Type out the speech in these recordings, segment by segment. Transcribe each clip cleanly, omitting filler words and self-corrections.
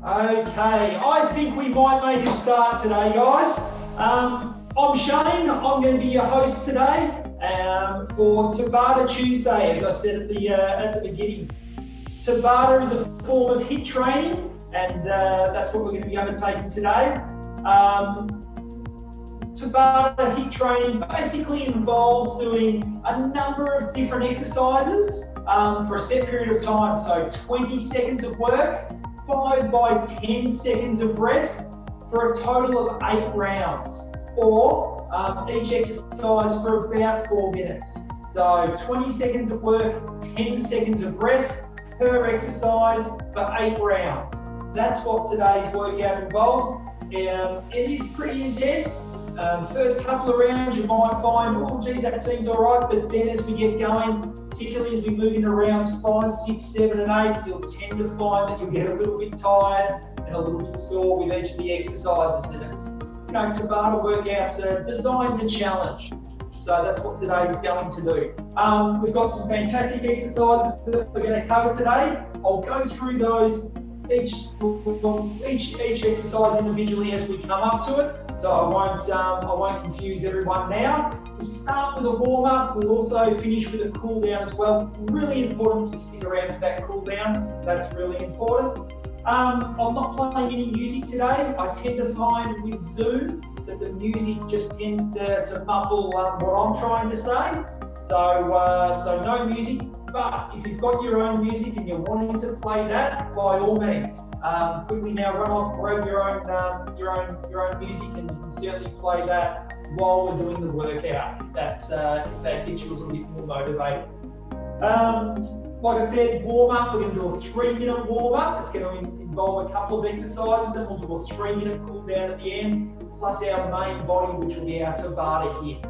Okay, I think we might make a start today, guys. I'm Shane. I'm going to be your host today for Tabata Tuesday, as I said at the beginning. Tabata is a form of HIIT training, and that's what we're going to be undertaking today. Tabata HIIT training basically involves doing a number of different exercises for a set period of time. So 20 seconds of work, 5 by 10 seconds of rest for a total of 8 rounds, or each exercise for about 4 minutes. So 20 seconds of work, 10 seconds of rest per exercise for 8 rounds. That's what today's workout involves. It is pretty intense. First couple of rounds you might find, oh geez, that seems all right, but then as we get going, particularly as we move into rounds 5, 6, 7 and 8, you'll tend to find that you'll get a little bit tired and a little bit sore with each of the exercises. And it's, Tabata workouts are designed to challenge. So that's what today's going to do. We've got some fantastic exercises that we're going to cover today. I'll go through those each exercise individually as we come up to it, so I won't confuse everyone now. We'll start with a warm-up. We'll also finish with a cool-down as well. Really important that you stick around for that cool-down. That's really important. I'm not playing any music today. I tend to find with Zoom that the music just tends to muffle what I'm trying to say. So no music. But if you've got your own music and you're wanting to play that, by all means, quickly now run off, grab your own music, and you can certainly play that while we're doing the workout. If that gets you a little bit more motivated. Like I said, warm up. We're going to do a 3-minute warm up. It's going to involve a couple of exercises, and we'll do a 3-minute cool down at the end, plus our main body, which will be our Tabata here.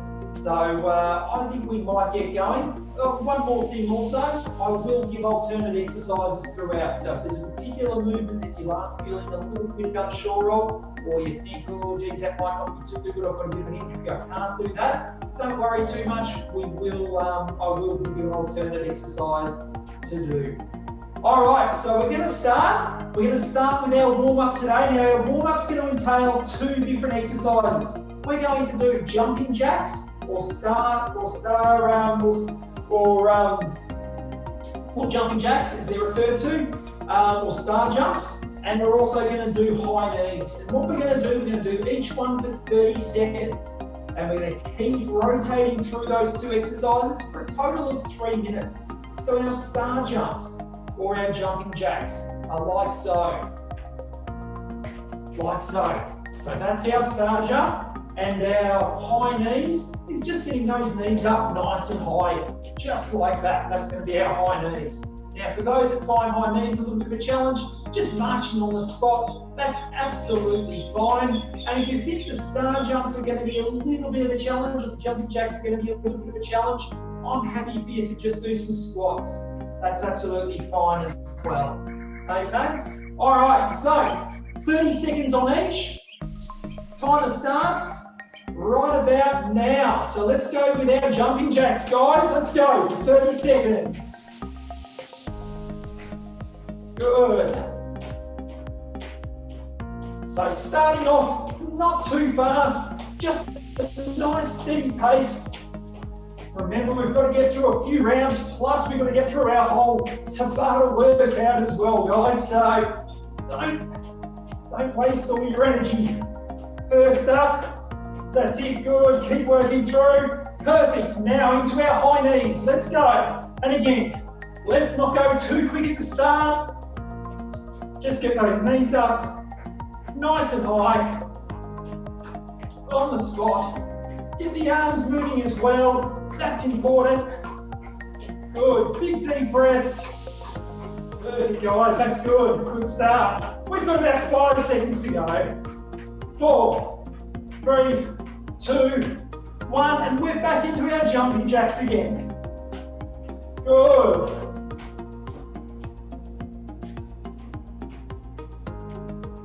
So I think we might get going. One more thing also, I will give alternate exercises throughout. So if there's a particular movement that you are feeling a little bit unsure of, or you think, oh geez, that might not be too good, I've got a bit of an injury, I can't do that, don't worry too much. I will give you an alternate exercise to do. Alright, so we're going to start. We're going to start with our warm-up today. Now our warm-up's going to entail 2 different exercises. We're going to do jumping jacks, or jumping jacks as they're referred to, or star jumps, and we're also going to do high knees. And what we're going to do, we're going to do each one for 30 seconds, and we're going to keep rotating through those 2 exercises for a total of 3 minutes. So our star jumps, or our jumping jacks, are like so. So that's our star jump. And our high knees is just getting those knees up nice and high, just like that. That's going to be our high knees. Now, for those that find high knees a little bit of a challenge, just marching on the spot, that's absolutely fine. And if you think the star jumps are going to be a little bit of a challenge, or the jumping jacks are going to be a little bit of a challenge, I'm happy for you to just do some squats. That's absolutely fine as well. Okay? All right, so 30 seconds on each. Timer starts right about now. So let's go with our jumping jacks, guys. Let's go for 30 seconds. Good. So starting off not too fast, just a nice steady pace. Remember, we've got to get through a few rounds, plus we've got to get through our whole Tabata workout as well, guys. So don't waste all your energy. First up, that's it, good, keep working through. Perfect, now into our high knees, let's go. And again, let's not go too quick at the start. Just get those knees up, nice and high, on the spot. Get the arms moving as well, that's important. Good, big deep breaths. Perfect, guys, that's good, good start. We've got about 5 seconds to go. 4, 3, 2, 1, and we're back into our jumping jacks again. Good.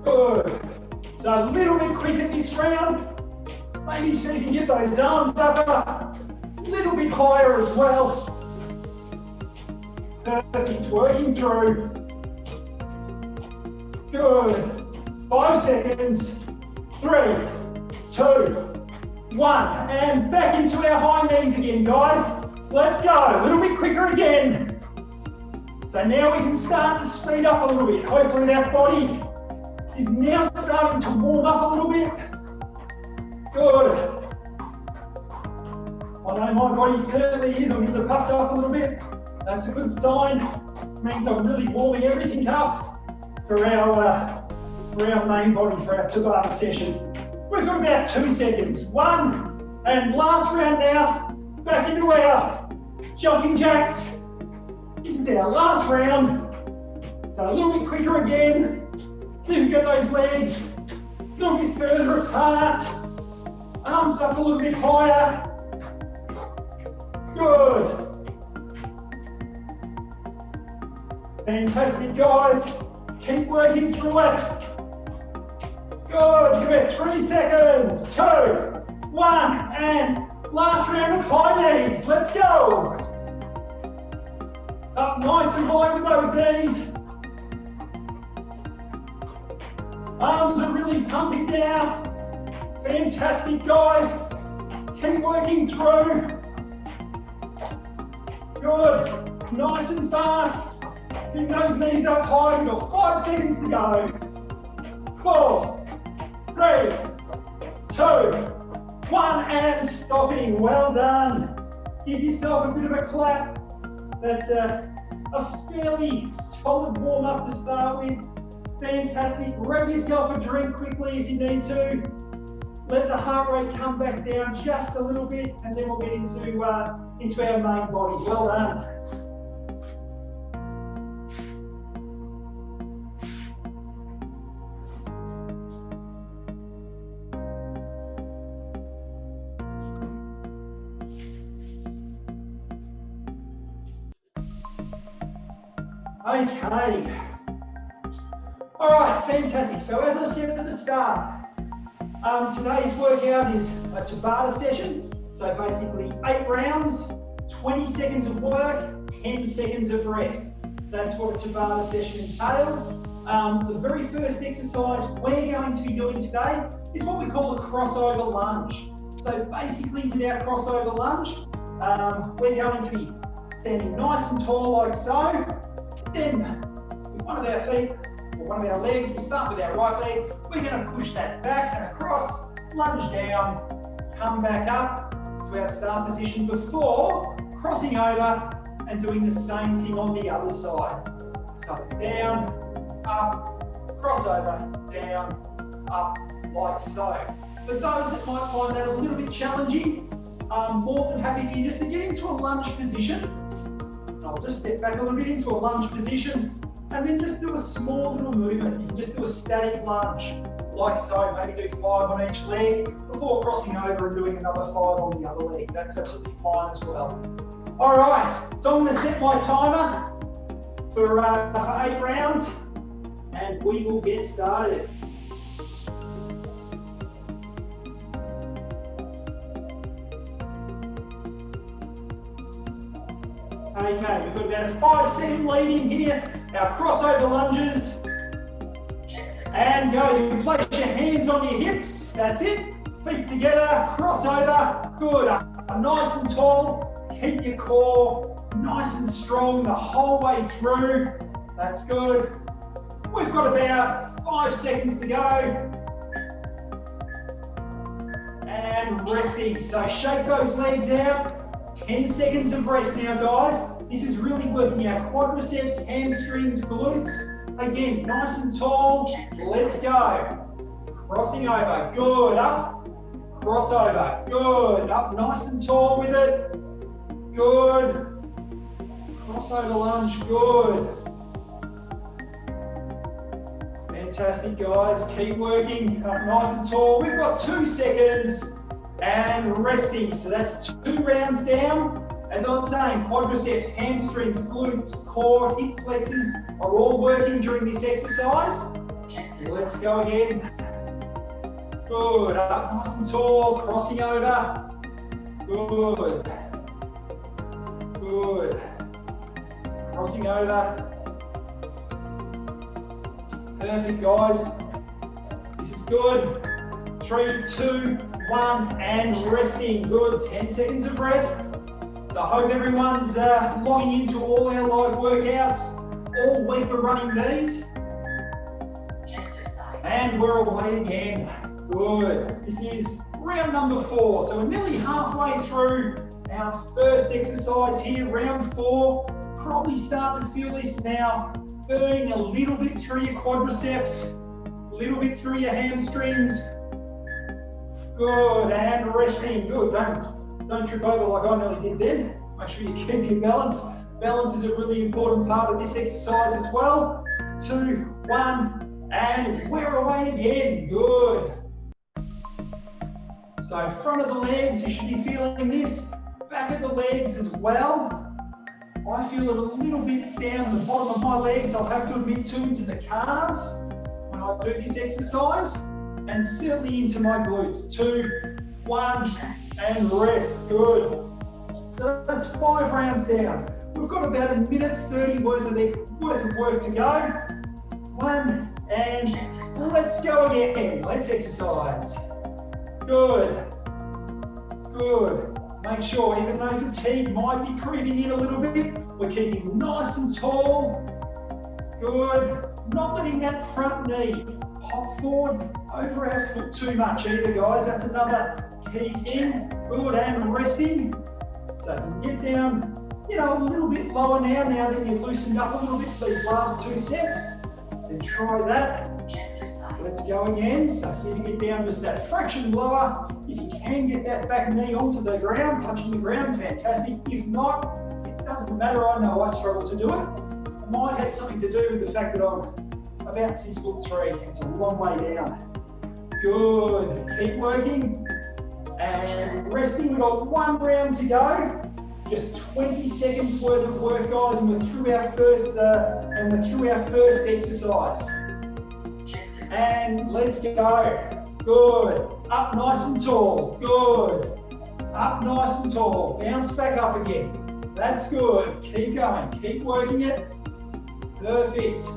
Good. So a little bit quicker this round. Maybe see if you can get those arms up a little bit higher as well. Perfect, working through. Good. 5 seconds. 3, 2, 1. And back into our high knees again, guys. Let's go. A little bit quicker again. So now we can start to speed up a little bit. Hopefully that body is now starting to warm up a little bit. Good. I know my body certainly is. I'm getting the puffs up a little bit. That's a good sign. It means I'm really warming everything up for our main body, for our Tabata session. We've got about 2 seconds. 1, and last round now. Back into our jumping jacks. This is our last round. So a little bit quicker again. See if we get those legs a little bit further apart. Arms up a little bit higher. Good. Fantastic, guys. Keep working through it. Good. Give it 3 seconds. 2, 1, and last round of high knees. Let's go. Up nice and high with those knees. Arms are really pumping now. Fantastic, guys. Keep working through. Good. Nice and fast. Bring those knees up high. We've got 5 seconds to go. 4, 3, 2, 1, and stopping. Well done. Give yourself a bit of a clap. That's a fairly solid warm up to start with. Fantastic. Grab yourself a drink quickly if you need to. Let the heart rate come back down just a little bit, and then we'll get into our main body. Well done. Okay. All right, fantastic. So as I said at the start, today's workout is a Tabata session. So basically 8 rounds, 20 seconds of work, 10 seconds of rest. That's what a Tabata session entails. The very first exercise we're going to be doing today is what we call a crossover lunge. So basically with our crossover lunge, we're going to be standing nice and tall like so. Then with one of our feet, or one of our legs, we'll start with our right leg. We're going to push that back and across, lunge down, come back up to our start position before crossing over and doing the same thing on the other side. So it's down, up, crossover, down, up, like so. For those that might find that a little bit challenging, I'm more than happy for you just to get into a lunge position. I'll just step back a little bit into a lunge position and then just do a small little movement. You can just do a static lunge, like so. Maybe do 5 on each leg before crossing over and doing another 5 on the other leg. That's absolutely fine as well. All right, so I'm going to set my timer for 8 rounds and we will get started. Okay, we've got about a 5-second lead in here. Our crossover lunges. And go. You can place your hands on your hips. That's it. Feet together. Crossover. Good. Up nice and tall. Keep your core nice and strong the whole way through. That's good. We've got about 5 seconds to go. And resting. So shake those legs out. 10 seconds of rest now, guys. This is really working our quadriceps, hamstrings, glutes. Again, nice and tall. Let's go. Crossing over. Good. Up. Crossover. Good. Up nice and tall with it. Good. Crossover lunge. Good. Fantastic, guys. Keep working. Up nice and tall. We've got 2 seconds. And resting. So that's 2 rounds down. As I was saying, quadriceps, hamstrings, glutes, core, hip flexors are all working during this exercise. Let's go again. Good. Up nice and tall. Crossing over. Good. Good. Crossing over. Perfect, guys. This is good. 3, 2, 1, and resting. Good. 10 seconds of rest. So I hope everyone's logging into all our live workouts. All week we're running these. Exercise. And we're away again. Good. This is round number 4. So we're nearly halfway through our first exercise here, round 4. Probably start to feel this now, burning a little bit through your quadriceps, a little bit through your hamstrings. Good, and resting. Good. Don't trip over like I nearly did then. Make sure you keep your balance. Balance is a really important part of this exercise as well. 2, 1, and we're away again. Good. So front of the legs, you should be feeling this. Back of the legs as well. I feel it a little bit down the bottom of my legs. I'll have to admit to into the calves when I do this exercise, and certainly into my glutes. 2, 1, and rest. Good. So that's 5 rounds down. We've got about 1 minute 30 worth of work to go. 1, and let's go again. Let's exercise. Good. Good. Make sure, even though fatigue might be creeping in a little bit, we're keeping nice and tall. Good. Not letting that front knee pop forward over our foot too much either, guys. That's another key thing. Good, and resting. So you can get down, a little bit lower now that you've loosened up a little bit for these last 2 sets. Then try that. Let's go again. So see if you get down just that fraction lower. If you can get that back knee onto the ground, touching the ground, fantastic. If not, it doesn't matter. I know I struggle to do it. It might have something to do with the fact that I'm about 6'3". It's a long way down. Good. Keep working. And resting. We've got 1 round to go. Just 20 seconds worth of work, guys, and we're through our first exercise. And let's go. Good. Up nice and tall. Good. Up nice and tall. Bounce back up again. That's good. Keep going. Keep working it. Perfect.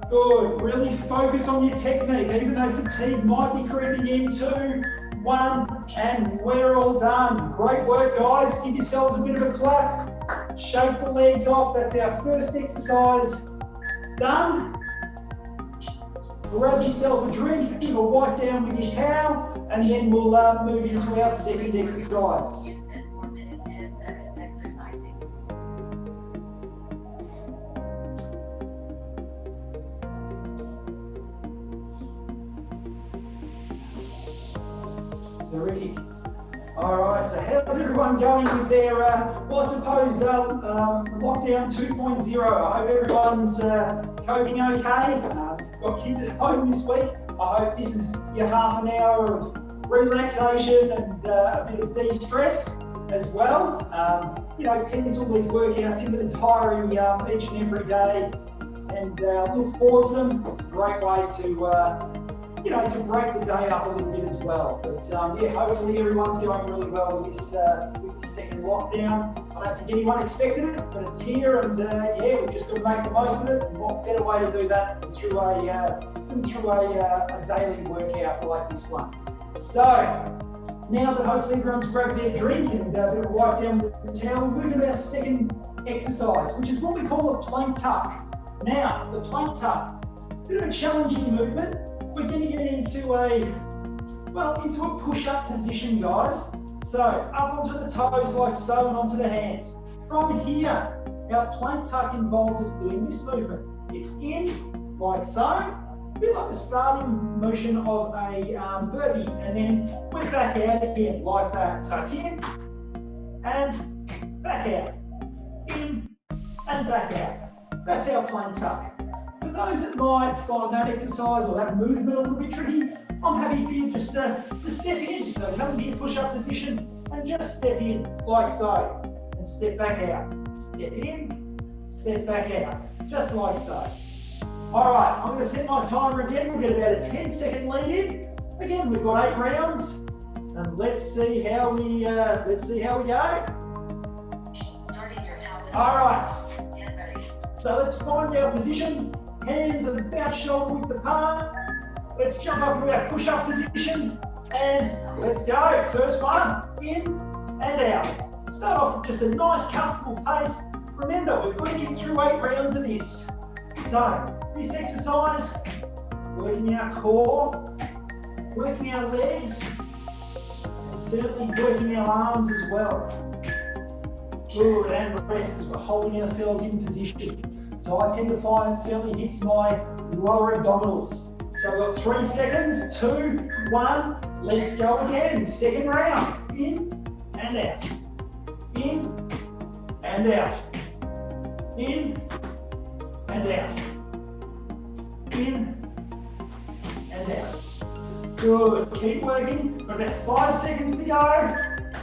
Good. Really focus on your technique, even though fatigue might be creeping in. 2, 1, and we're all done. Great work, guys. Give yourselves a bit of a clap. Shake the legs off. That's our first exercise done. Grab yourself a drink, give a wipe down with your towel, and then we'll move into our second exercise. You spent 4 minutes, 10 seconds exercising. Terrific. All right, so how's everyone going with their, I suppose, lockdown 2.0? I hope everyone's coping okay. Got kids at home this week. I hope this is your half an hour of relaxation and a bit of de-stress as well. Pencil these workouts into the diary each and every day and look forward to them. It's a great way to break the day up a little bit as well. But hopefully everyone's going really well with this second lockdown. I don't think anyone expected it, but it's here, and we've just got to make the most of it. And what better way to do that than through a daily workout like this one? So now that hopefully everyone's grabbed their drink and a bit of a wipe down with the towel, we're moving to our second exercise, which is what we call a plank tuck. Now, the plank tuck, a bit of a challenging movement. We're going to get into a push-up position, guys. So up onto the toes like so and onto the hands. From here, our plank tuck involves us doing this movement. It's in like so, a bit like the starting motion of a burpee, and then we're back out again like that. So it's in and back out, in and back out. That's our plank tuck. For those that might find that exercise or that movement a little bit tricky, I'm happy for you just to step in. So come to your push-up position and just step in like so. And step back out. Step in, step back out. Just like so. Alright, I'm going to set my timer again. We'll get about a 10-second lead in. Again, we've got 8 rounds. And let's see how we go. Starting your Tabata. Alright. Get ready. So let's find our position. Hands about shoulder width apart. Let's jump up into our push-up position. And let's go. First one, in and out. Start off with just a nice, comfortable pace. Remember, we're going to get through 8 rounds of this. So, this exercise, working our core, working our legs, and certainly working our arms as well. Good, and rest as we're holding ourselves in position. So I tend to find it certainly hits my lower abdominals. So we've got 3 seconds, 2, 1, let's go again. Second round, in and out. In and out. In and out. In and out. Good, keep working. Got about 5 seconds to go.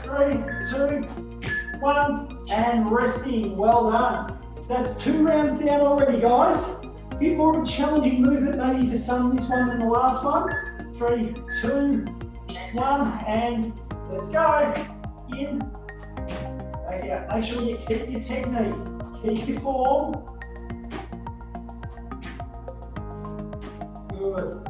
3, 2, 1, and resting. Well done. So that's 2 rounds down already, guys. A bit more of a challenging movement maybe for some this one than the last one. 3, 2, 1, and let's go. In. Okay, make sure you keep your technique, keep your form. Good.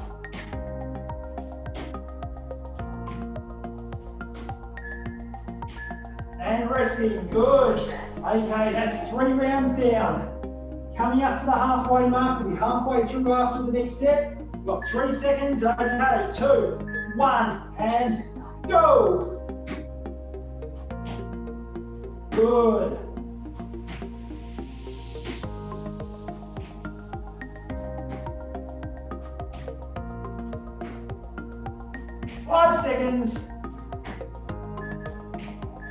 And resting, good. Okay, that's 3 rounds down. Coming up to the halfway mark, we'll be halfway through after the next set. We've got 3 seconds, okay, 2, 1, and go. Good. Five seconds.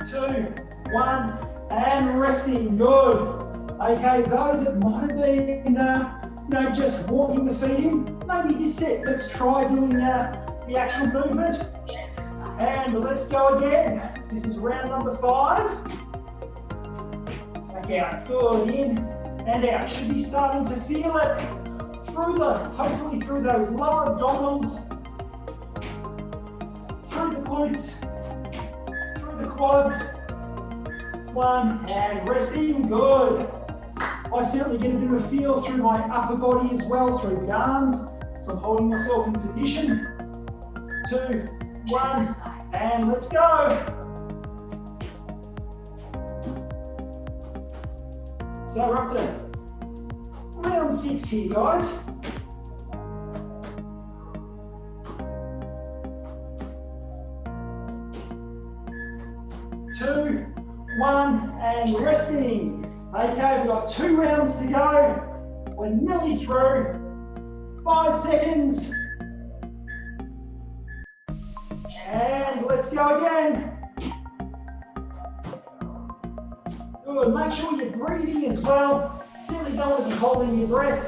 2, 1, and resting. Good. Okay, those that might have been, just walking the feet in, maybe this set, let's try doing the actual movement. And let's go again. This is round number 5. Okay, good, in and out. Should be starting to feel it hopefully through those lower abdominals, through the glutes, through the quads. 1, and resting, good. I certainly get a bit of a feel through my upper body as well, through the arms. So I'm holding myself in position. 2, 1, and let's go. So we're up to round 6 here, guys. Two, 1, and resting. Okay, we've got 2 rounds to go. We're nearly through. 5 seconds. And let's go again. Good, make sure you're breathing as well. Certainly don't want to be holding your breath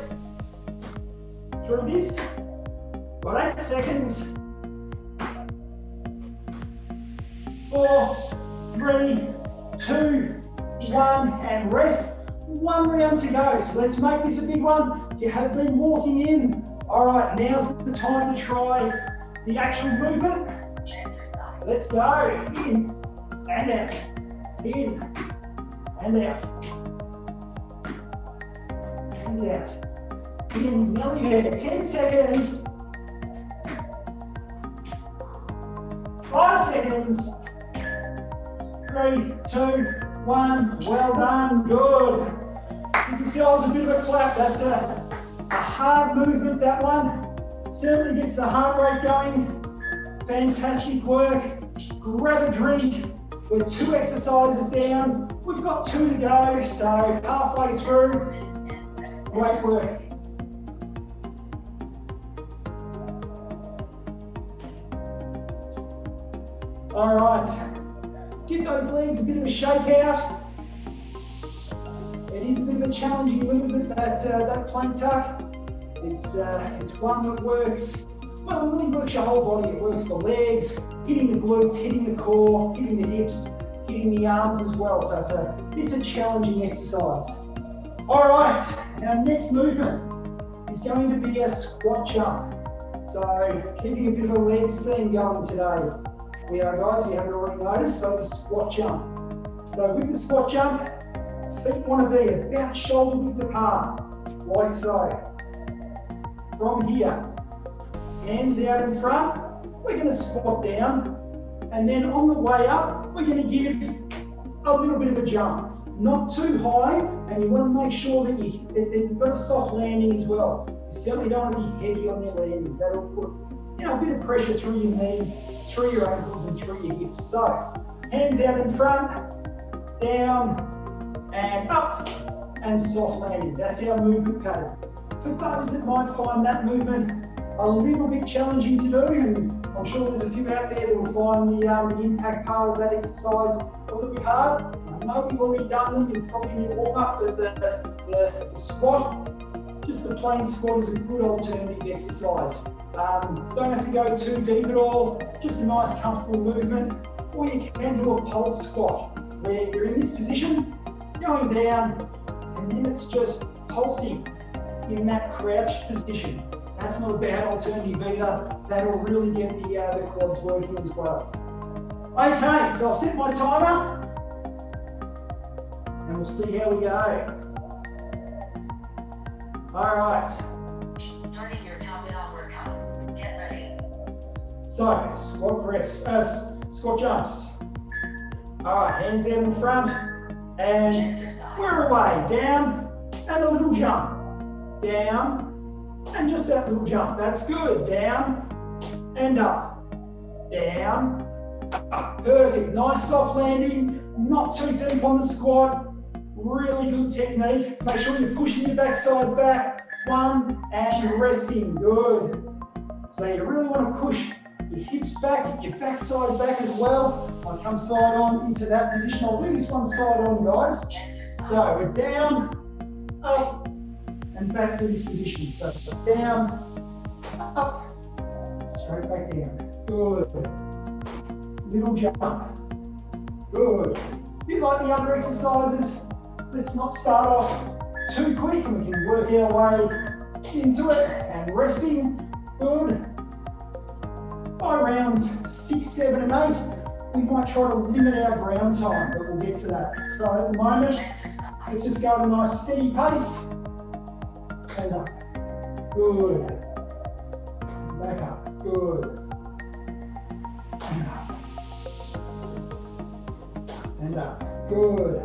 through this. Got 8 seconds. 4, 3, 2, 1, and rest. 1 round to go, so let's make this a big one. If you have been walking in, all right, now's the time to try the actual movement. Let's go. In and out. In and out. And out. In, nearly there. 10 seconds. 5 seconds. 3, 2, 1. Well done. Good. Give yourselves a bit of a clap. That's a hard movement, that one. Certainly gets the heart rate going. Fantastic work. Grab a drink. We're 2 exercises down. We've got 2 to go, so halfway through. Great work. All right. Give those legs a bit of a shake out. It is a bit of a challenging movement, that plank tuck. It's one that works, well, it really works your whole body. It works the legs, hitting the glutes, hitting the core, hitting the hips, hitting the arms as well. So it's a challenging exercise. All right, our next movement is going to be a squat jump. So keeping a bit of a legs theme going today. We are, guys, if you haven't already noticed, so the squat jump. So with the squat jump, feet want to be about shoulder width apart, like so. from here. Hands out in front, we're going to squat down, and then on the way up, we're going to give a little bit of a jump. Not too high, and you want to make sure that you've got a soft landing as well. You certainly don't want to be heavy on your landing. That'll put a bit of pressure through your knees, through your ankles, and through your hips. So, hands out in front, down, and up, and soft landing. That's our movement pattern. For those that might find that movement a little bit challenging to do, and I'm sure there's a few out there that will find the impact part of that exercise a little bit hard. I know we've already done them in probably in your warm-up, but the squat, just the plain squat is a good alternative exercise. Don't have to go too deep at all, just a nice comfortable movement. Or you can do a pulse squat, where you're in this position, going down, and then it's just pulsing in that crouched position. That's not a bad alternative either. That'll really get the quads working as well. Okay, so I'll set my timer, and we'll see how we go. All right. Starting your Tabata workout. Get ready. So, squat jumps. All right, hands out in front, and Exercise. we're away. Down, and a little jump. Down, and just that little jump. That's good. Down, and up. Down, up. Perfect. Nice soft landing. Not too deep on the squat. Really good technique. Make sure you're pushing your backside back. One, and resting. Good. So you really want to push your hips back, your backside back as well. I'll come side on into that position. I'll do this one side on, guys. Exercise. So we're down, up, and back to this position. So it's down, up, straight back down. Good. Little jump. Good. A bit like the other exercises, let's not start off too quick, and we can work our way into it. And resting. Good. By rounds 6, 7, and 8, we might try to limit our ground time, but we'll get to that. So at the moment, Exercise. let's just go at a nice steady pace. And up. Good. Back up. Good. And up. And up. Good.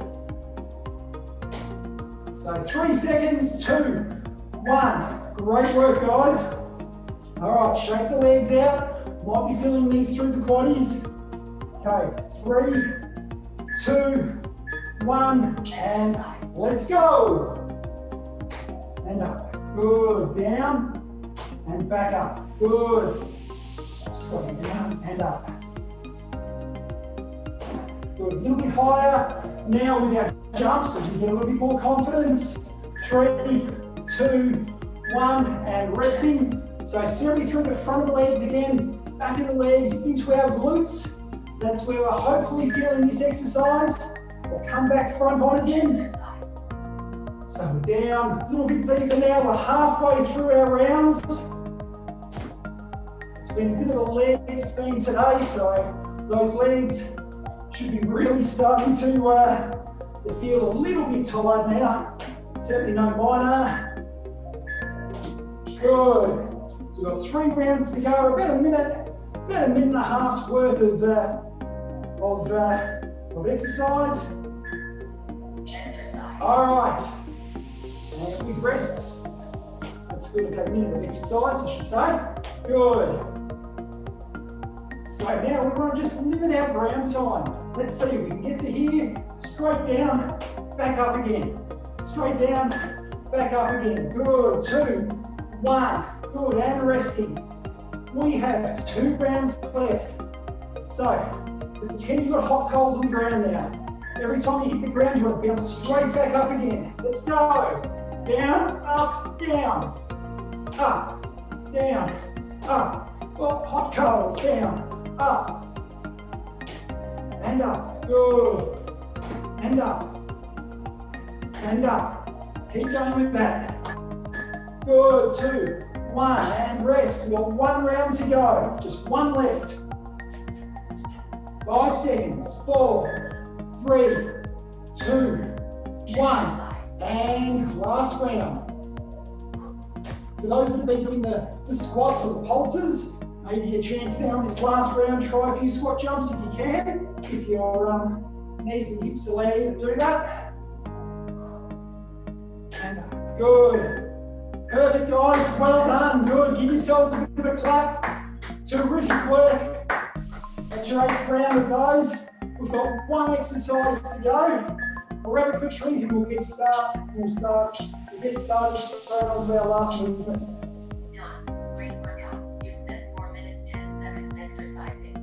So 3 seconds, 2, 1. Great work, guys. All right, shake the legs out. Might be feeling these through the quaddies. Okay, 3, 2, 1, and let's go. And up. Good. Down and back up. Good. Slowing down and up. Good. A little bit higher. Now with our jumps, as we get a little bit more confidence. 3, 2, 1, and resting. So certainly through the front of the legs again, back of the legs into our glutes. That's where we're hopefully feeling this exercise. We'll come back front on again. Exercise. So we're down a little bit deeper now. We're halfway through our rounds. It's been a bit of a legs theme today, so those legs should be really starting to feel a little bit tired now. Certainly no mine are. Good. So we've got 3 rounds to go, about a minute and a half's worth of exercise. Exercise. All right. And with rests, that's good. Okay, a minute of exercise, I should say. Good. So now we want to just limit our ground time. Let's see if we can get to here, straight down, back up again. Straight down, back up again. Good. 2, 1. Good. And resting. We have 2 rounds left. So pretend you've got hot coals on the ground now. Every time you hit the ground, you want to bounce straight back up again. Let's go. Down, up, down. Up, down, up. Well, hot coals, down, up. And up. Good. And up. And up. Keep going with that. Good. 2, 1. And rest. We've got 1 round to go. Just 1 left. 5 seconds. 4, 3, 2, 1. And last round. For those that have been doing the squats or the pulses, maybe a chance now in this last round, try a few squat jumps if you can, if your knees and hips allow you to do that. And good. Perfect, guys. Well done. Good. Give yourselves a bit of a clap. Terrific work. That's your 8th round of those. We've got one exercise to go. We'll have a quick drink and we'll get started. We'll get started straight on to our last movement. Done. Great workout. You spent 4 minutes 10 seconds exercising.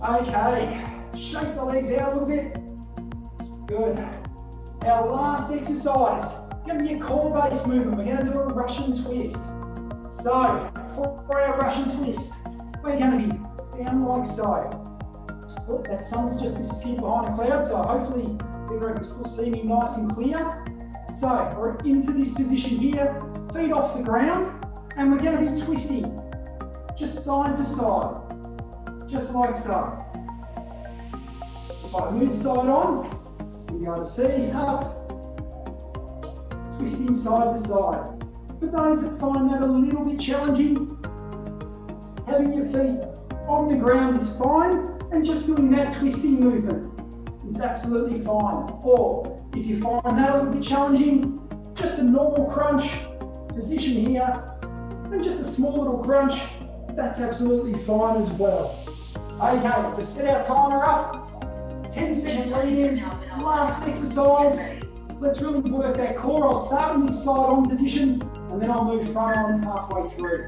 Okay, shake the legs out a little bit. Good. Our last exercise, going to be a core-based movement. We're going to do a Russian twist. So, for our Russian twist, we're going to be down like so. Look, that sun's just disappeared behind a cloud, so hopefully everyone can still see me nice and clear. So, we're into this position here, feet off the ground, and we're going to be twisting, just side to side. Just like so. If I move side on, you're going to see up, twisting side to side. For those that find that a little bit challenging, having your feet on the ground is fine, and just doing that twisting movement is absolutely fine. Or if you find that a little bit challenging, just a normal crunch position here, and just a small little crunch, that's absolutely fine as well. Okay, we'll set our timer up. 10 seconds lead in. Last exercise. Let's really work that core. I'll start in this side on position and then I'll move front on halfway through.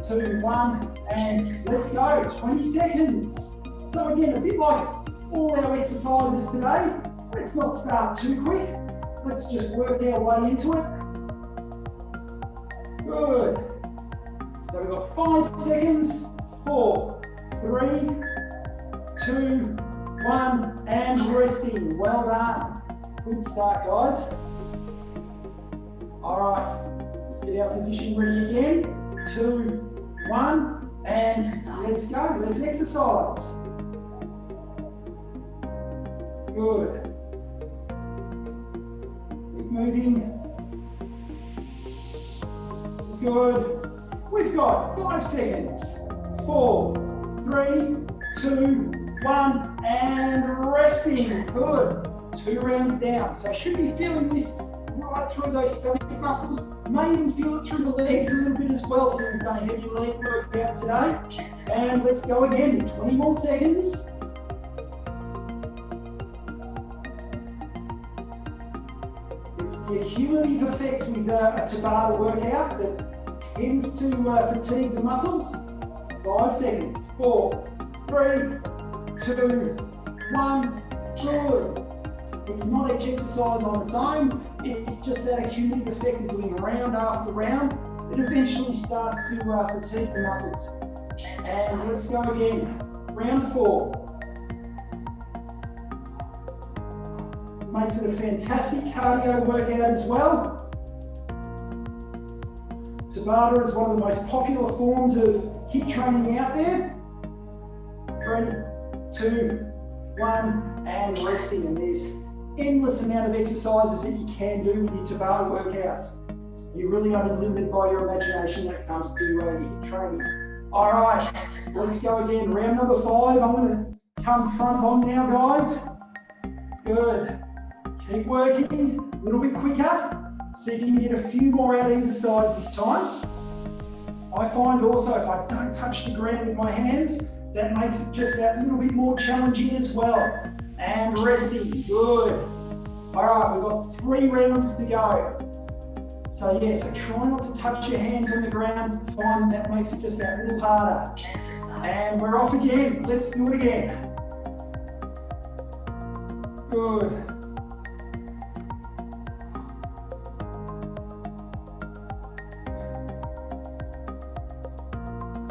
2, 1, and let's go. 20 seconds. So again, a bit like all our exercises today, let's not start too quick. Let's just work our way into it. Good. So we've got 5 seconds. 4, 3, 2, 1, and resting. Well done. Good start, guys. All right, let's get our position ready again. 2, 1, and let's go. Let's exercise. Good. Keep moving. This is good. We've got 5 seconds. 4, 3, 2, 1, and resting. Good. 2 rounds down. So I should be feeling this right through those stomach muscles. May even feel it through the legs a little bit as well. So we've done a heavy leg workout today. And let's go again. 20 more seconds. It's the cumulative effect with a Tabata workout that tends to fatigue the muscles. 5 seconds. 4, 3, 2, 1. Good. It's not each exercise on its own. It's just that accumulative effect of doing round after round. It eventually starts to fatigue the muscles. And let's go again. Round 4. Makes it a fantastic cardio workout as well. Tabata is one of the most popular forms of HIIT training out there. 3, 2, 1, and resting. And there's endless amount of exercises that you can do with your Tabata workouts. You're really only limited by your imagination when it comes to your HIIT training. All right, let's go again. Round number 5. I'm going to come front on now, guys. Good. Keep working a little bit quicker. See if you can get a few more out either side this time. I find also if I don't touch the ground with my hands, that makes it just that little bit more challenging as well. And resting. Good. All right, we've got 3 rounds to go. So yeah, so try not to touch your hands on the ground. Find that makes it just that little harder. And we're off again. Let's do it again. Good.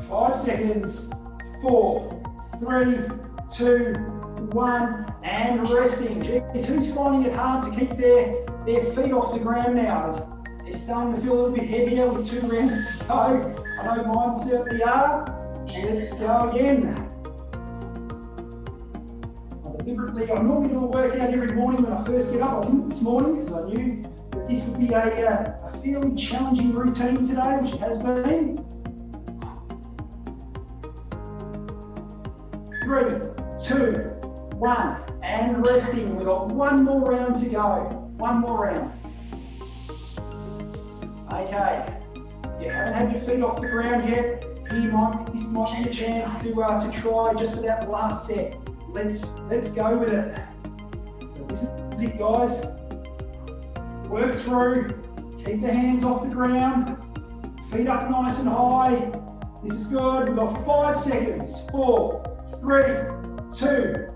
5 seconds. 4, 3, 2, 1, and resting. Geez, who's finding it hard to keep their feet off the ground now? They're starting to feel a little bit heavier with 2 rounds to go. I know mine certainly are. Let's go again. Deliberately, I normally do a workout every morning when I first get up. I didn't this morning because I knew that this would be a fairly challenging routine today, which it has been. 3, 2, 1, and resting. We've got one more round to go. One more round. Okay. You haven't had your feet off the ground yet. This might be a chance to try just for that last set. Let's go with it. So this is it, guys. Work through. Keep the hands off the ground. Feet up nice and high. This is good. We've got 5 seconds. 4, 3, 2,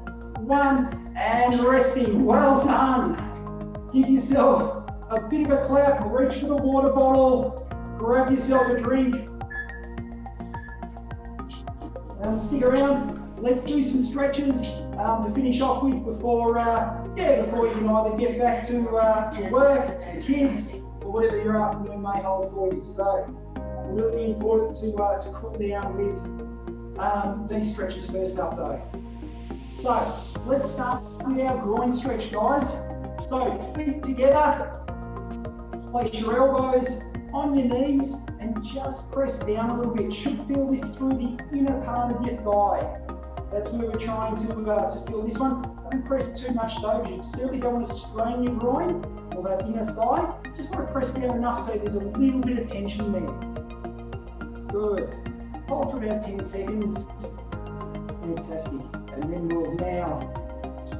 1, and resting. Well done. Give yourself a bit of a clap. Reach for the water bottle. Grab yourself a drink. Stick around. Let's do some stretches to finish off with before you can either get back to work, to the kids, or whatever your afternoon may hold for you. So, really important to cool down with these stretches first up though. So, let's start with our groin stretch, guys. So, feet together, place your elbows on your knees, and just press down a little bit. Should feel this through the inner part of your thigh. That's where we're trying to feel this one. Don't press too much though. You certainly don't want to strain your groin or that inner thigh. Just want to press down enough so there's a little bit of tension there. Good. Hold for about 10 seconds. Fantastic. And then we'll now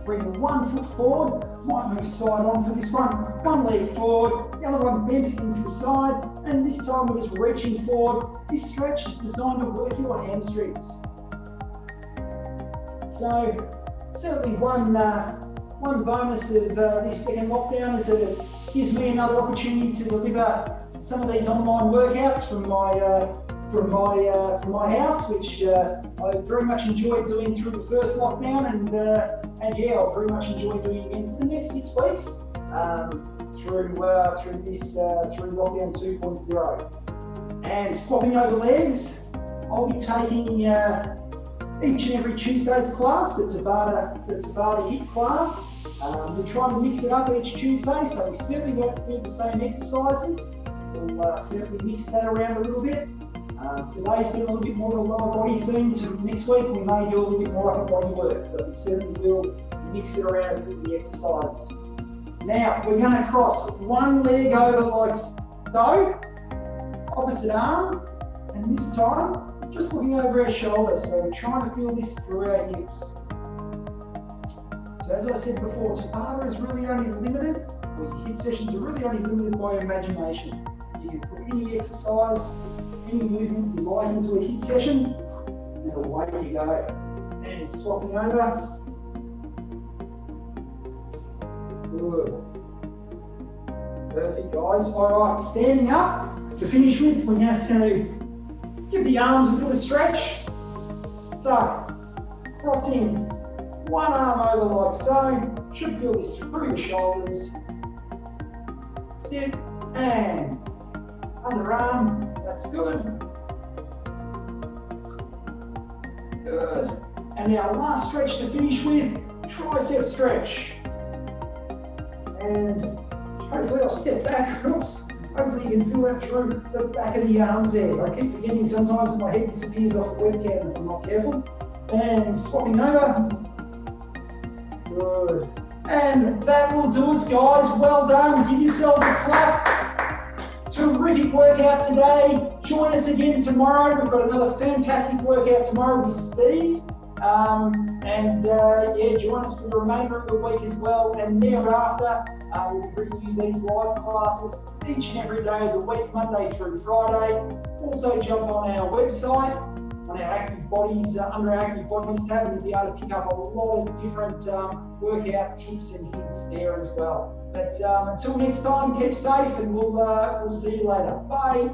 bring one foot forward. Might move side on for this one. One leg forward, the other one bent into the side, and this time we're just reaching forward. This stretch is designed to work your hamstrings. So, certainly one bonus of this second lockdown is that it gives me another opportunity to deliver some of these online workouts from my house, which I very much enjoyed doing through the first lockdown, and yeah, I'll very much enjoy doing again for the next 6 weeks through lockdown 2.0. And swapping over legs, I'll be taking each and every Tuesday's class, the Tabata HIIT class. We try and mix it up each Tuesday, so we certainly won't do the same exercises. We'll certainly mix that around a little bit. Today's been a little bit more of a lower body theme. Next week we may do a little bit more upper body work, but we certainly will mix it around with the exercises. Now we're going to cross one leg over like so, opposite arm, and this time just looking over our shoulder. So we're trying to feel this through our hips. So as I said before, Tabata is really only limited, or your HIIT sessions are really only limited by imagination. You can put any exercise, any movement you like into a HIIT session, and away you go. And swapping over. Good. Perfect, guys. All right, standing up to finish with, we're now just going to give the arms a bit of a stretch. So, crossing one arm over like so. Should feel this through the shoulders. Sit and other arm. That's good. Good. And our last stretch to finish with, tricep stretch. And hopefully I'll step back. Oops. Hopefully you can feel that through the back of the arms there. I keep forgetting sometimes that my head disappears off the webcam if I'm not careful. And swapping over. Good. And that will do us, guys. Well done. Give yourselves a clap. Terrific workout today. Join us again tomorrow. We've got another fantastic workout tomorrow with Steve. Join us for the remainder of the week as well. And thereafter, we'll bring you these live classes each and every day of the week, Monday through Friday. Also jump on our website, on our Active Bodies, under our Active Bodies tab, and you'll be able to pick up a lot of different workout tips and hints there as well. But until next time, keep safe, and we'll see you later. Bye.